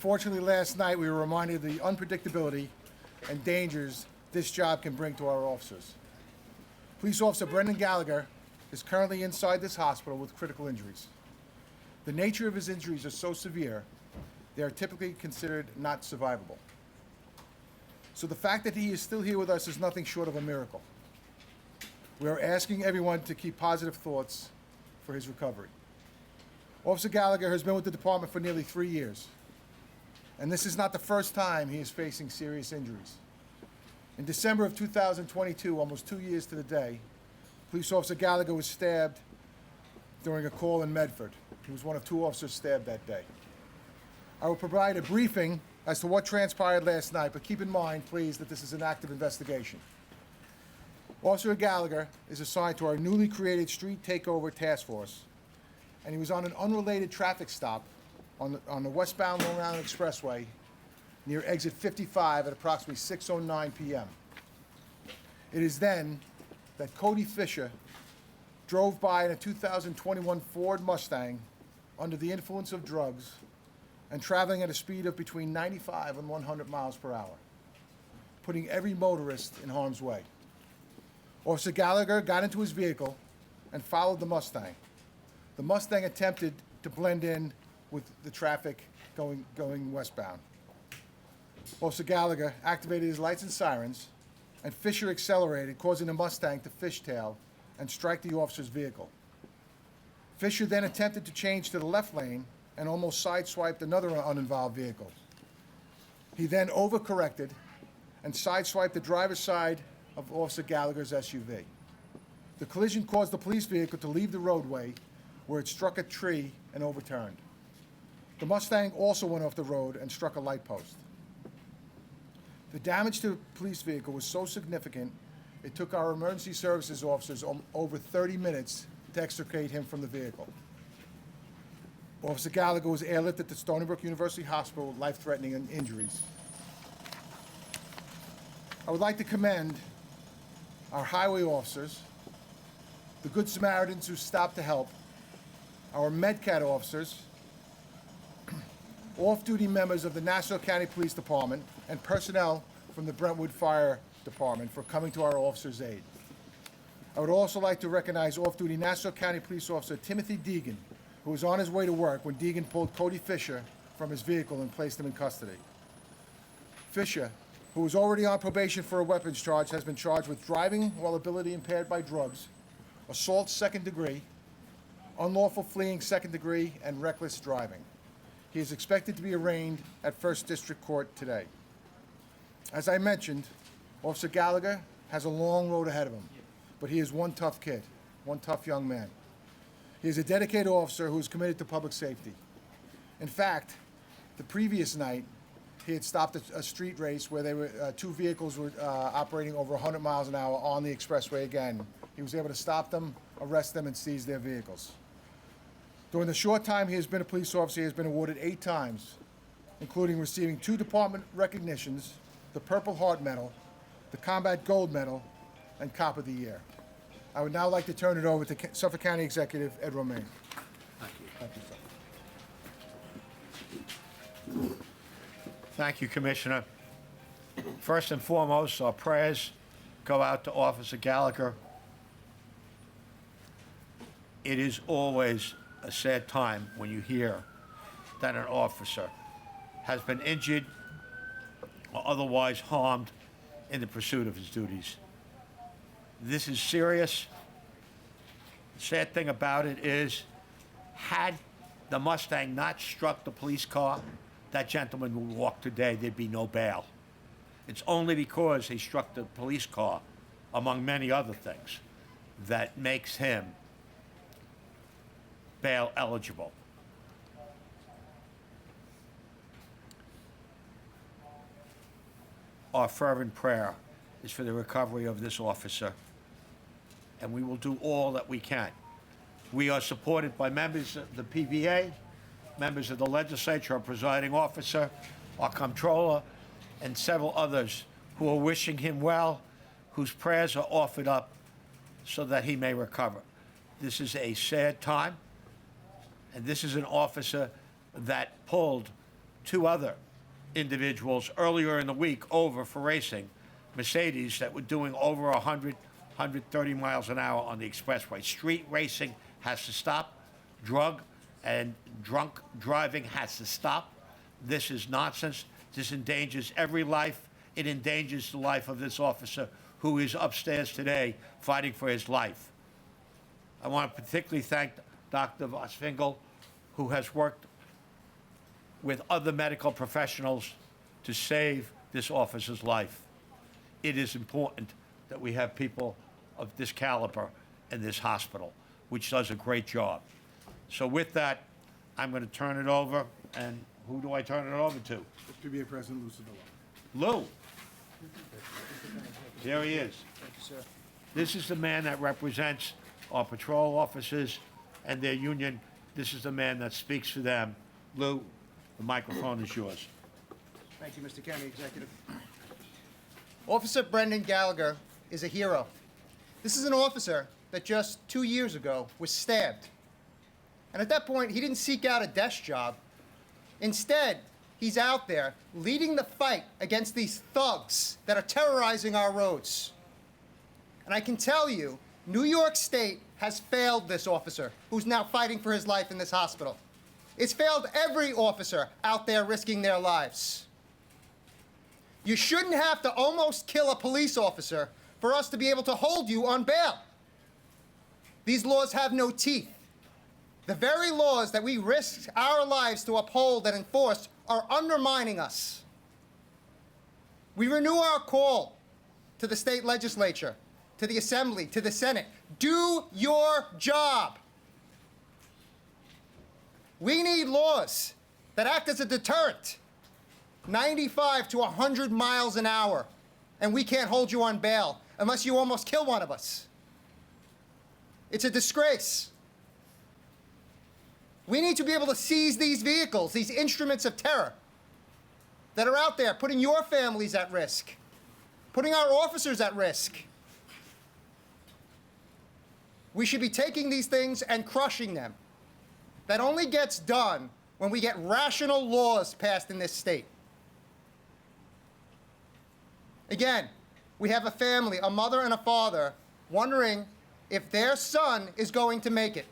Fortunately, last night we were reminded of the unpredictability and dangers this job can bring to our officers. Police Officer Brendan Gallagher is currently inside this hospital with critical injuries. The nature of his injuries are so severe, they are typically considered not survivable. So the fact that he is still here with us is nothing short of a miracle. We are asking everyone to keep positive thoughts for his recovery. Officer Gallagher has been with the department for nearly 3 years, and this is not the first time he is facing serious injuries. In December of 2022, almost 2 years to the day, Police Officer Gallagher was stabbed during a call in Medford. He was one of 2 officers stabbed that day. I will provide a briefing as to what transpired last night, but keep in mind, please, that this is an active investigation. Officer Gallagher is assigned to our newly created Street Takeover Task Force, and he was on an unrelated traffic stop on the westbound Long Island Expressway near exit 55 at approximately 6:09 p.m. It is then that Cody Fisher drove by in a 2021 Ford Mustang under the influence of drugs and traveling at a speed of between 95 and 100 miles per hour, putting every motorist in harm's way. Officer Gallagher got into his vehicle and followed the Mustang. The Mustang attempted to blend in with the traffic going westbound. Officer Gallagher activated his lights and sirens, and Fisher accelerated, causing the Mustang to fishtail and strike the officer's vehicle. Fisher then attempted to change to the left lane and almost sideswiped another uninvolved vehicle. He then overcorrected and sideswiped the driver's side of Officer Gallagher's SUV. The collision caused the police vehicle to leave the roadway, where it struck a tree and overturned. The Mustang also went off the road and struck a light post. The damage to the police vehicle was so significant, it took our emergency services officers over 30 minutes to extricate him from the vehicle. Officer Gallagher was airlifted to Stony Brook University Hospital with life-threatening injuries. I would like to commend our highway officers, the Good Samaritans who stopped to help, our MedCat officers, off-duty members of the Nassau County Police Department, and personnel from the Brentwood Fire Department for coming to our officers' aid. I would also like to recognize off-duty Nassau County Police Officer Timothy Deegan, who was on his way to work when Deegan pulled Cody Fisher from his vehicle and placed him in custody. Fisher, who was already on probation for a weapons charge, has been charged with driving while ability impaired by drugs, assault second degree, unlawful fleeing second degree, and reckless driving. He is expected to be arraigned at First District Court today. As I mentioned, Officer Gallagher has a long road ahead of him, but he is one tough kid, one tough young man. He is a dedicated officer who is committed to public safety. In fact, the previous night, he had stopped a street race where 2 vehicles were operating over 100 miles an hour on the expressway again. He was able to stop them, arrest them, and seize their vehicles. During the short time he has been a police officer, he has been awarded 8 times, including receiving 2 department recognitions, the Purple Heart Medal, the Combat Gold Medal, and Cop of the Year. I would now like to turn it over to Suffolk County Executive Ed Romaine. Thank you. Thank you, sir. Thank you, Commissioner. First and foremost, our prayers go out to Officer Gallagher. It is always a sad time when you hear that an officer has been injured or otherwise harmed in the pursuit of his duties. This is serious. The sad thing about it is, had the Mustang not struck the police car, that gentleman would walk today. There'd be no bail. It's only because he struck the police car, among many other things, that makes him bail eligible. Our fervent prayer is for the recovery of this officer, and we will do all that we can. We are supported by members of the PVA, members of the legislature, our presiding officer, our comptroller, and several others who are wishing him well, whose prayers are offered up so that he may recover. This is a sad time, and this is an officer that pulled two other individuals earlier in the week over for racing Mercedes that were doing over 100, 130 miles an hour on the expressway. Street racing has to stop. Drug and drunk driving has to stop. This is nonsense. This endangers every life. It endangers the life of this officer who is upstairs today fighting for his life. I want to particularly thank Dr. Vosfingal, who has worked with other medical professionals to save this officer's life. It is important that we have people of this caliber in this hospital, which does a great job. So with that, I'm going to turn it over, and who do I turn it over to? PBA President Lou Sedillo. Lou. There he is. Thank you, sir. This is the man that represents our patrol officers and their union. This is the man that speaks for them. Lou, the microphone is yours. Thank you, Mr. County Executive. Officer Brendan Gallagher is a hero. This is an officer that just 2 years ago was stabbed. And at that point, he didn't seek out a desk job. Instead, he's out there leading the fight against these thugs that are terrorizing our roads. And I can tell you, New York State has failed this officer who's now fighting for his life in this hospital. It's failed every officer out there risking their lives. You shouldn't have to almost kill a police officer for us to be able to hold you on bail. These laws have no teeth. The very laws that we risk our lives to uphold and enforce are undermining us. We renew our call to the state legislature, to the Assembly, to the Senate. Do your job. We need laws that act as a deterrent. 95 to 100 miles an hour, and we can't hold you on bail unless you almost kill one of us. It's a disgrace. We need to be able to seize these vehicles, these instruments of terror that are out there putting your families at risk, putting our officers at risk. We should be taking these things and crushing them. That only gets done when we get rational laws passed in this state. Again, we have a family, a mother and a father, wondering if their son is going to make it.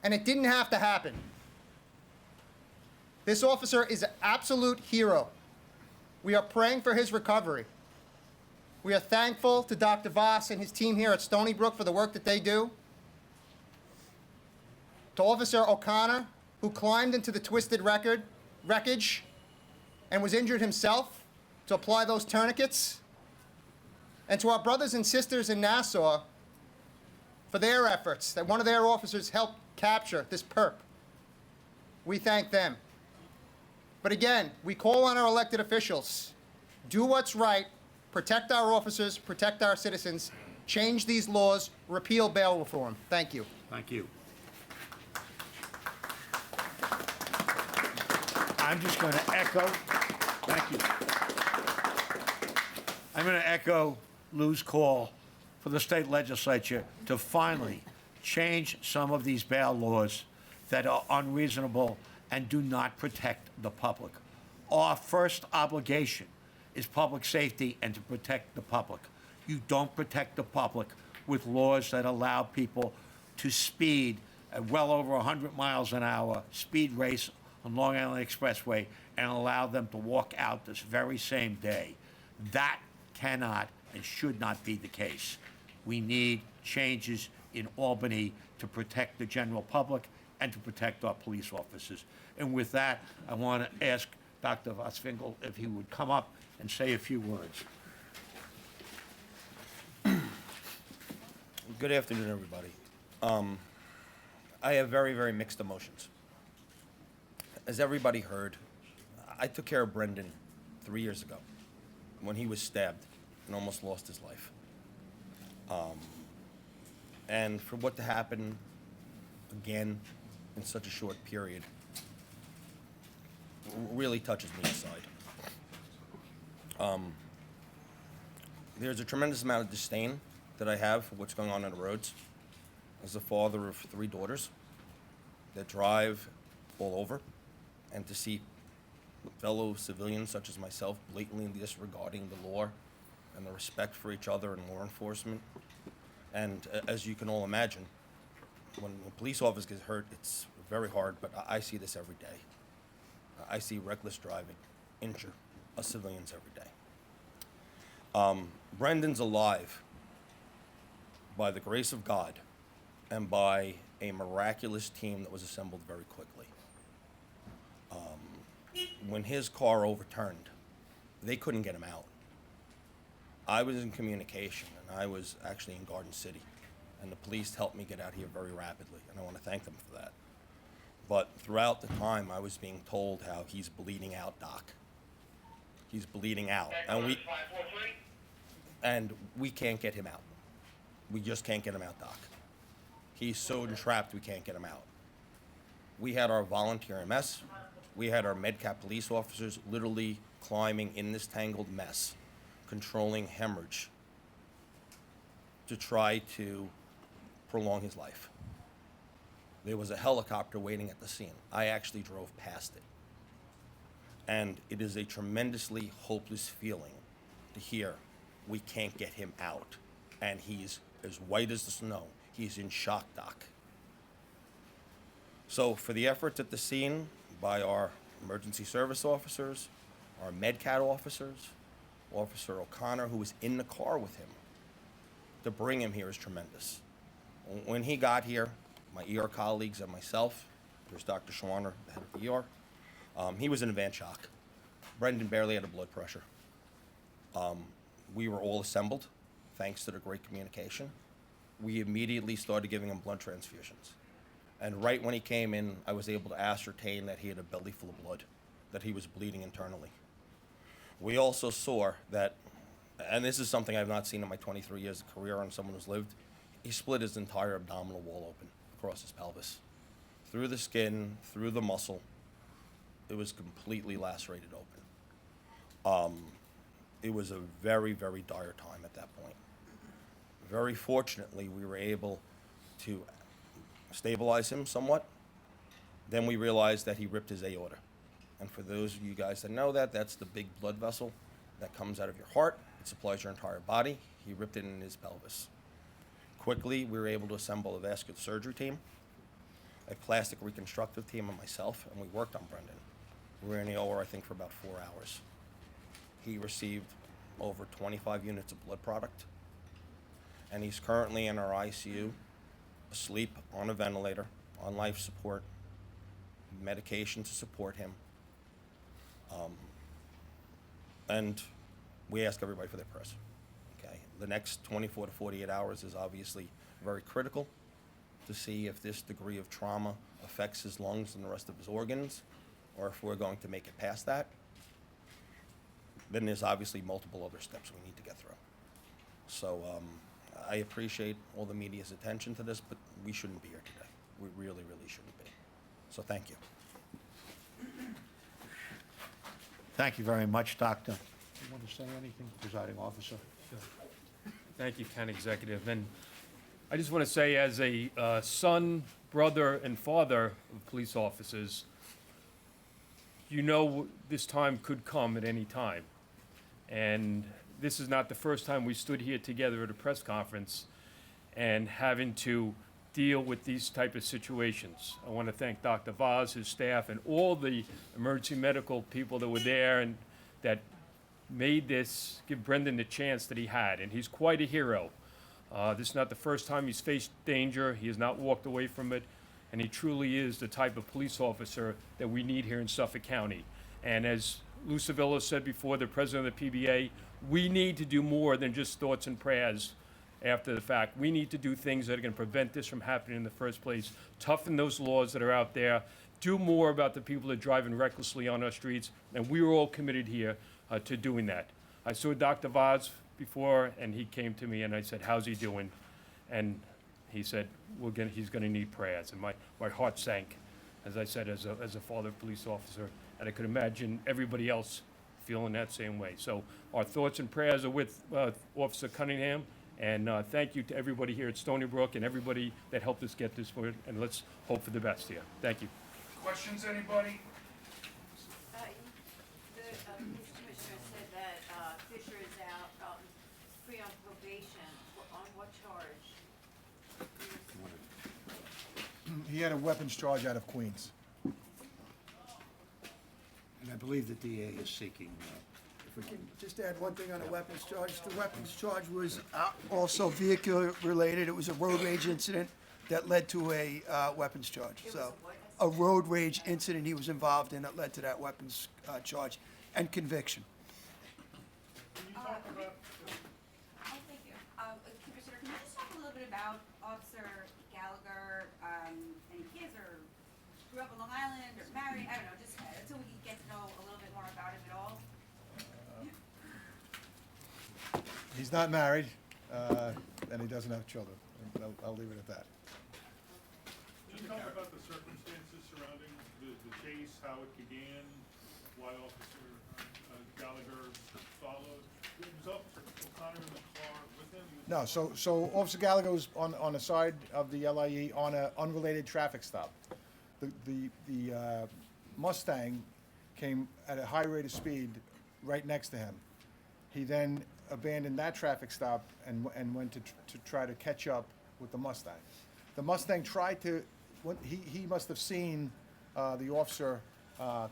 And it didn't have to happen. This officer is an absolute hero. We are praying for his recovery. We are thankful to Dr. Voss and his team here at Stony Brook for the work that they do. To Officer O'Connor, who climbed into the twisted wreckage and was injured himself to apply those tourniquets. And to our brothers and sisters in Nassau for their efforts, that one of their officers helped capture this perp. We thank them. But again, we call on our elected officials. Do what's right, protect our officers, protect our citizens, change these laws, repeal bail reform. Thank you. Thank you. I'm just going to echo, thank you. I'm going to echo Lou's call for the state legislature to finally change some of these bail laws that are unreasonable and do not protect the public. Our first obligation is public safety and to protect the public. You don't protect the public with laws that allow people to speed at well over 100 miles an hour, speed race on Long Island Expressway, and allow them to walk out this very same day. That cannot and should not be the case. We need changes in Albany to protect the general public and to protect our police officers. And with that, I want to ask Dr. Vosfingal if he would come up and say a few words. Good afternoon, everybody. I have very, very mixed emotions. As everybody heard, I took care of Brendan 3 years ago when he was stabbed and almost lost his life. And for what to happen again in such a short period really touches me inside. There's a tremendous amount of disdain that I have for what's going on the roads as a father of 3 daughters that drive all over, and to see fellow civilians such as myself blatantly disregarding the law and the respect for each other and law enforcement. And as you can all imagine, when a police officer gets hurt, it's very hard, but I see this every day. I see reckless driving injure us civilians every day. Brendan's alive by the grace of God and by a miraculous team that was assembled very quickly. When his car overturned, they couldn't get him out. I was in communication, and I was actually in Garden City, and the police helped me get out here very rapidly, and I want to thank them for that. But throughout the time, I was being told how he's bleeding out, Doc. He's bleeding out, and we can't get him out. We just can't get him out, Doc. He's so entrapped, we can't get him out. We had our volunteer MS, we had our MedCap police officers literally climbing in this tangled mess, controlling hemorrhage to try to prolong his life. There was a helicopter waiting at the scene. I actually drove past it. And it is a tremendously hopeless feeling to hear we can't get him out. And he's as white as the snow. He's in shock, Doc. So for the efforts at the scene by our emergency service officers, our MedCat officers, Officer O'Connor, who was in the car with him, to bring him here is tremendous. When he got here, my ER colleagues and myself, there's Dr. Schwanner, the head of the ER, he was in advanced shock. Brendan barely had a blood pressure. We were all assembled, thanks to the great communication. We immediately started giving him blood transfusions. And right when he came in, I was able to ascertain that he had a belly full of blood, that he was bleeding internally. We also saw that, and this is something I've not seen in my 23 years of career on someone who's lived, he split his entire abdominal wall open across his pelvis. Through the skin, through the muscle, it was completely lacerated open. It was a very, very dire time at that point. Very fortunately, we were able to stabilize him somewhat. Then we realized that he ripped his aorta. And for those of you guys that know that, that's the big blood vessel that comes out of your heart. It supplies your entire body. He ripped it in his pelvis. Quickly, we were able to assemble a vascular surgery team, a plastic reconstructive team, and myself, and we worked on Brendan. We were in the OR, I think, for about 4 hours. He received over 25 units of blood product, and he's currently in our ICU, asleep on a ventilator, on life support, medication to support him. And we ask everybody for their prayers. Okay, the next 24 to 48 hours is obviously very critical to see if this degree of trauma affects his lungs and the rest of his organs, or if we're going to make it past that. Then there's obviously multiple other steps we need to get through. So I appreciate all the media's attention to this, but we shouldn't be here today. We really, really shouldn't be. So thank you. Thank you very much, Doctor. You want to say anything, presiding officer? Thank you, County Executive. And I just want to say, as a son, brother, and father of police officers, you know this time could come at any time. And this is not the first time we stood here together at a press conference and having to deal with these type of situations. I want to thank Dr. Vaz, his staff, and all the emergency medical people that were there and that made this, give Brendan the chance that he had. And he's quite a hero. This is not the first time he's faced danger. He has not walked away from it. And he truly is the type of police officer that we need here in Suffolk County. And as Lou Savilla said before, the president of the PBA, we need to do more than just thoughts and prayers after the fact. We need to do things that are going to prevent this from happening in the first place, toughen those laws that are out there, do more about the people that are driving recklessly on our streets, and we are all committed here to doing that. I saw Dr. Vaz before, and he came to me, and I said, how's he doing? And he said, he's going to need prayers. And my heart sank, as I said, as a father police officer, and I could imagine everybody else feeling that same way. So our thoughts and prayers are with Officer Cunningham, and thank you to everybody here at Stony Brook and everybody that helped us get this forward, and let's hope for the best here. Thank you. Questions, anybody? The police commissioner said that Fisher is out, free on probation. On what charge? He had a weapons charge out of Queens. And I believe the DA is seeking, If we can just add one thing on the weapons charge. The weapons charge was also vehicle-related. It was a road rage incident that led to a weapons charge. So, a road rage incident he was involved in that led to that weapons charge and conviction. Oh, thank you. Commissioner, can you just talk a little bit about Officer Gallagher, any kids or grew up on Long Island or married? I don't know, just so we can get to know a little bit more about him at all. He's not married, and he doesn't have children. I'll leave it at that. Can you talk about the circumstances surrounding the chase, how it began, why Officer Gallagher followed? Was Officer O'Connor in the car with him? No, so Officer Gallagher was on the side of the LIE on an unrelated traffic stop. The Mustang came at a high rate of speed right next to him. He then abandoned that traffic stop and went to try to catch up with the Mustang. The Mustang tried to, he must have seen the officer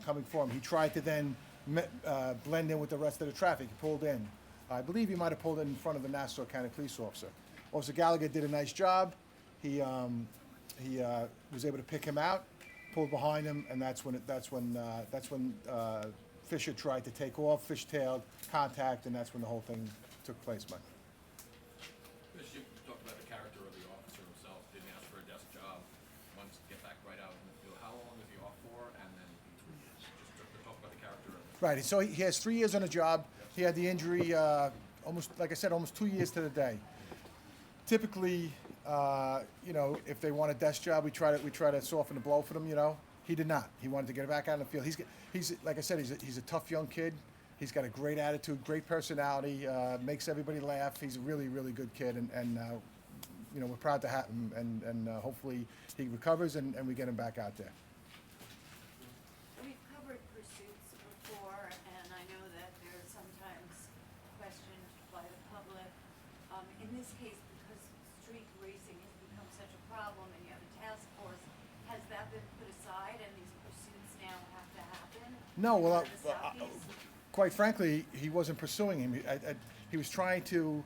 coming for him. He tried to then blend in with the rest of the traffic. He pulled in. I believe he might have pulled in front of the Nassau County police officer. Officer Gallagher did a nice job. He was able to pick him out, pulled behind him, and that's when Fisher tried to take off, fishtailed, contact, and that's when the whole thing took place, Mike. Chris, you talked about the character of the officer himself, didn't ask for a desk job, wanted to get back right out in the field. How long is he off for? And then just to talk about the character of it. Right, so he has 3 years on the job. He had the injury, almost, like I said, almost 2 years to the day. Typically, if they want a desk job, we try to soften the blow for them, He did not. He wanted to get back out in the field. He's like I said, he's a tough young kid. He's got a great attitude, great personality, makes everybody laugh. He's a really, really good kid, and we're proud to have him, and hopefully he recovers and we get him back out there. We've covered pursuits before, and I know that they're sometimes questioned by the public. In this case, because street racing has become such a problem and you have a task force, has that been put aside and these pursuits now have to happen? No, well, For the Southeast? quite frankly, he wasn't pursuing him. He was trying to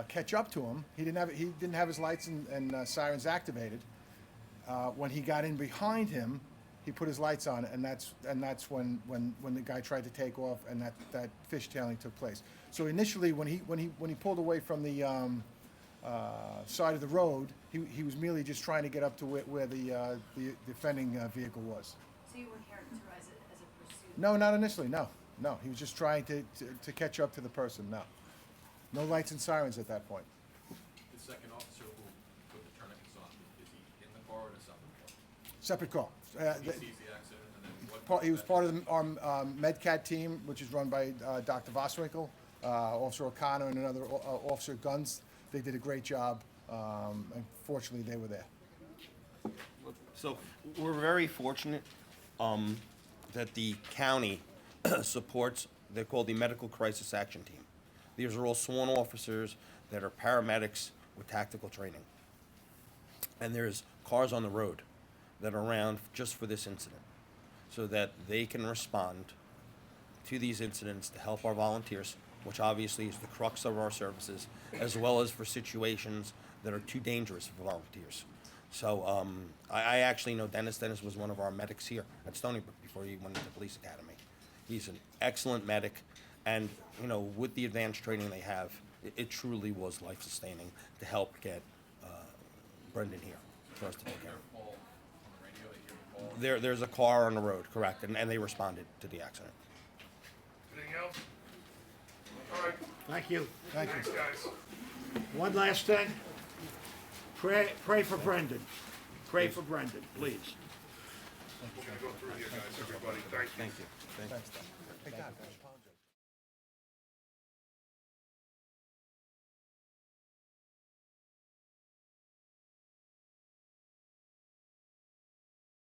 catch up to him. He didn't have his lights and sirens activated. When he got in behind him, he put his lights on, and that's when the guy tried to take off, and that fishtailing took place. So initially, when he pulled away from the side of the road, he was merely just trying to get up to where the defending vehicle was. So you would characterize it as a pursuit? No, not initially. No, he was just trying to catch up to the person. No lights and sirens at that point. The second officer who put the tourniquets on, is he in the car or in a separate car? Separate call. He sees the accident and then what? He was part of our MedCat team, which is run by Dr. Voswinkle, Officer O'Connor, and another Officer Guns. They did a great job. Unfortunately, they were there. So we're very fortunate that the county supports, they're called the Medical Crisis Action Team. These are all sworn officers that are paramedics with tactical training. And there's cars on the road that are around just for this incident, so that they can respond to these incidents to help our volunteers, which obviously is the crux of our services, as well as for situations that are too dangerous for volunteers. So I actually know Dennis. Dennis was one of our medics here at Stony Brook before he went to the police academy. He's an excellent medic, and with the advanced training they have, it truly was life-sustaining to help get Brendan here for us to take care of. There's a car on the road, correct, and they responded to the accident. Anything else? All right, Thank you. thanks, guys. One last thing. Pray for Brendan. Pray for Brendan, please. We're gonna go through here, guys, everybody. Thank you. Thank you. Thanks, Doc. Hey, Doc, I apologize.